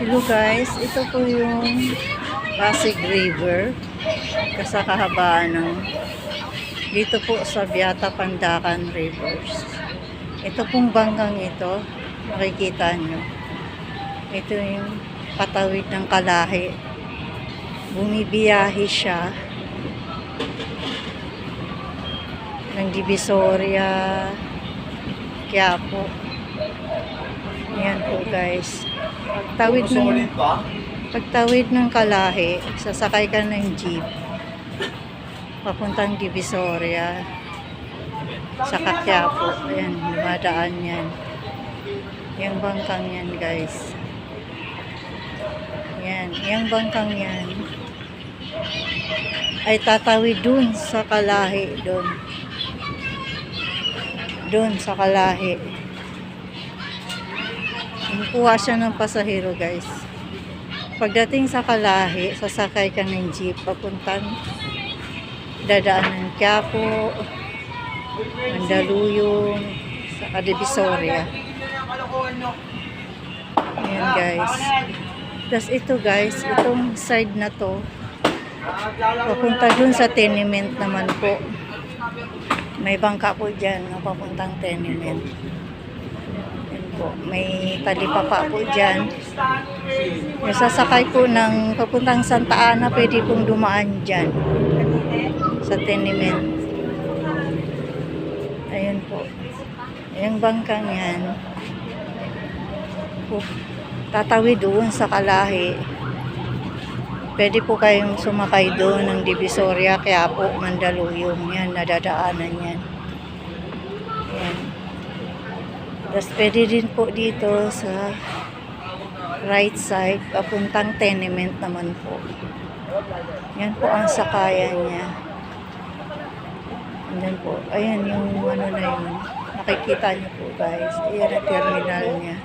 Hello guys, ito po yung Pasig River sa kahabaan ng dito po sa Biata Pandacan Rivers. Ito pong banggang ito, makikita nyo. Ito yung patawid ng Kalahi. Bumibiyahe siya ng Divisoria, Quiapo. Ayan po guys. Pagtawid ng Kalahi, sasakay ka ng jeep papuntang Divisoria sa Quiapo. Ayan, dumadaan yan. Yung bangkang yan guys. Yan, yung bangkang yan ay tatawid dun sa Kalahi, dun sa Kalahi. Kuha siya ng pasahero guys. Pagdating sa Kalahi, sasakay ka ng jeep papuntang dadaan ng Quiapo, Mandaluyong, sa Divisoria. Ayan guys. Tapos ito guys, itong side na to papunta dun sa tenement naman po. May bangka po dyan na papuntang tenement. May talipapa po dyan. Yung sasakay po ng papuntang Santa Ana, pwede pong dumaan dyan sa tenement. Ayun po. Yung bangkang yan tatawid doon sa Kalahi. Pwede po kayong sumakay doon ng Divisoria, Quiapo, Mandaluyong. Yan, nadadaanan yan. Yan. Tapos pwede din po dito sa right side, papuntang tenement naman po. Yan po ang sakayan niya. Yan po. Ayan yung ano na yun. Nakikita niyo po guys. Ayan ang terminal niya.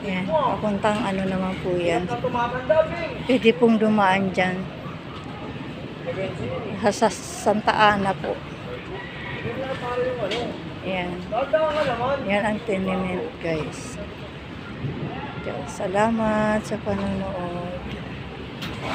Ayan. Papuntang ano naman po yan. Pwede pong dumaan dyan. Sa Santa Ana po. Ayan. Yan ang tenement guys. Salamat sa panonood.